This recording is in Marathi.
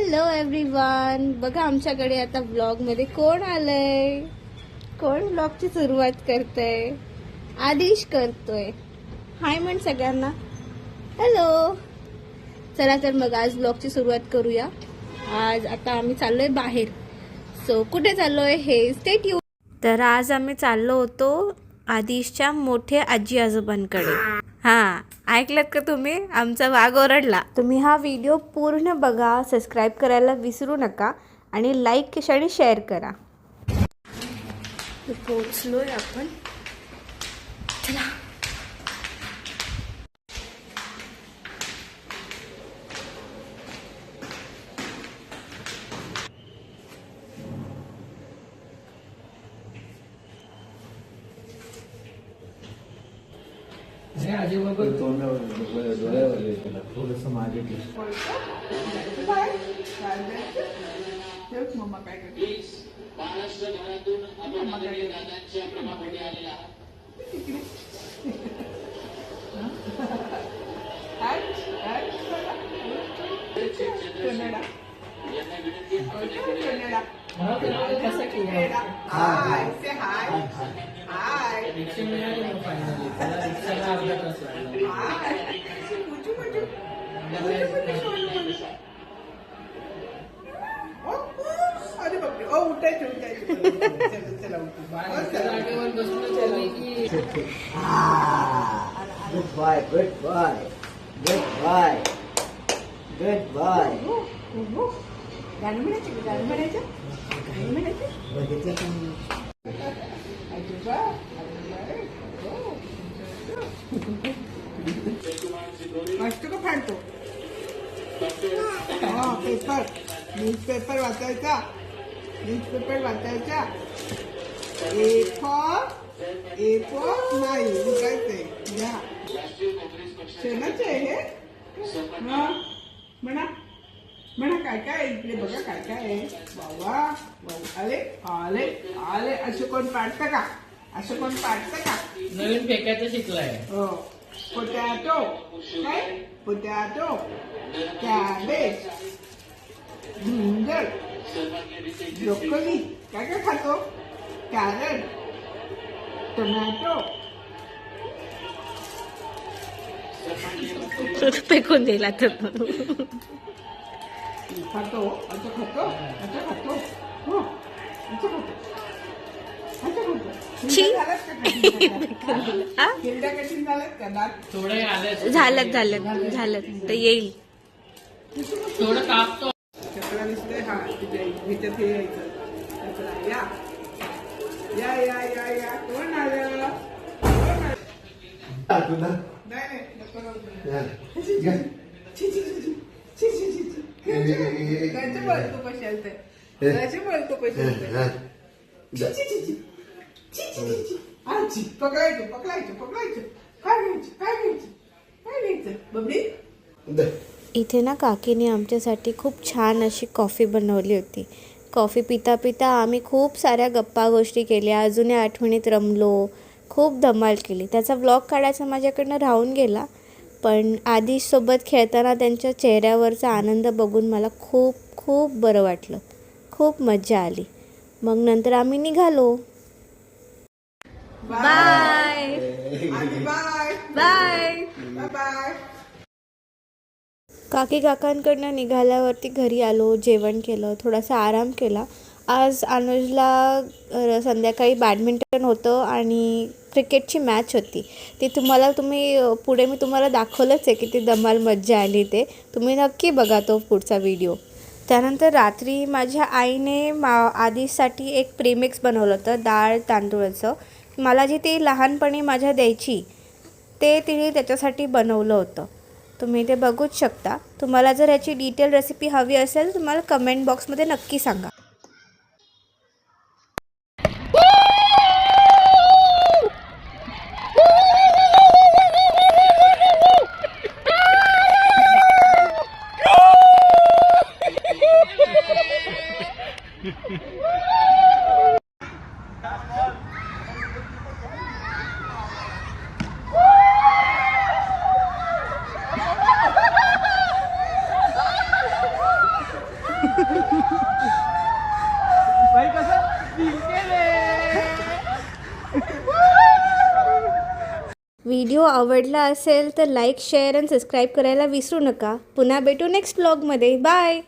हॅलो एव्हरीवन, बघा आमच्याकडे आता व्लॉगमध्ये कोण आलंय, कोण व्लॉगची सुरुवात करतंय. आदिश करतोय. हाय म्हण सगळ्यांना. हॅलो. चला तर मग आज व्लॉगची सुरुवात करूया. आज आता आम्ही चाललोय बाहेर. सो कुठे चाललोय हे स्टे ट्यून. तर आज आम्ही चाललो होतो आदिशच्या मोठे आजी आजोबांकडे. हां, ऐकलत का तुम्ही? आमचा वाघ ओरडला. तुम्ही हा व्हिडिओ पूर्ण बघा, सबस्क्राईब करायला विसरू नका आणि लाईक आणि शेअर करा. पोहोचलोय आपण. चला. थोडस मागे मम्मा काय करते? महाराष्ट्र भरातून दादांच्या प्रेमापोटी आलेला कसं केलं? हाय से हाय हाय अरे बापरे, ओ उठायचे चला Good boy, good boy, good boy, good boy. गाणं म्हणायचं बघितलं का? वाचतो का फाडतो? हा, पेपर न्यूजपेपर वाचायचा. ए फॉर नाही लिहायचंय. घ्या शेणाचे हे म्हणा काय काय इकडे बघा काय काय आहे. बाबा आले आले आले. असं कोण पाडतं का? नवीन फेकायचं शिकलाय. हो. पोटॅटो काय? Potato, cabbage, brinjal, broccoli. काय काय खातो? Carrot, tomato. फेकून दिला तर खातो हो, हिरड्या कशी झाल्यात का? दात थोडे आले, झालं तर येईल. थोडं कापतो. चक्रा दिसतोय. हा ह्याच्यात हे यायचं. चक्रा या कोण आलं? नाही नको त्याचे बळतो कशाल आजी पकडायचं. काय घ्यायचं बबडी? इथे ना काकीने आमच्यासाठी खूप छान अशी कॉफी बनवली होती. कॉफी पिता पिता आम्ही खूप साऱ्या गप्पा गोष्टी केल्या, जुन्या आठवणीत रमलो, खूप धमाल केली. त्याचा व्लॉग काढायचा माझ्याकडनं राहून गेला, पण आदिशसोबत खेळताना त्यांच्या चेहऱ्यावरचा आनंद बघून मला खूप खूप बरं वाटलं. खूप मजा आली. मग नंतर आम्ही निघालो. Bye bye bye. बाय. काकी काकांकडनं निघाल्यावरती घरी आलो, जेवण केलं, थोडासा आराम केला. आज अनुजला संध्याकाळी बॅडमिंटन होतं आणि क्रिकेटची मॅच होती. ती पुढे मी तुम्हाला दाखवलंच आहे की ती धमाल मज्जा आली. ते तुम्ही नक्की बघा तो पुढचा व्हिडिओ. त्यानंतर रात्री माझ्या आईने आदिशसाठी एक प्रीमिक्स बनवलं होतं, डाळ तांदूळाचं. मला जी ती लहानपणी माझ्या द्यायची ते तिने त्याच्यासाठी बनवलं होतं. तुम्ही ते बघूच शकता. तुम्हाला जर ह्याची डिटेल रेसिपी हवी असेल तुम्हाला कमेंट बॉक्समध्ये नक्की सांगा. व्हिडिओ आवडला असेल तर लाईक शेअर आणि सबस्क्राईब करायला विसरू नका. पुन्हा भेटू नेक्स्ट ब्लॉगमध्ये. बाय.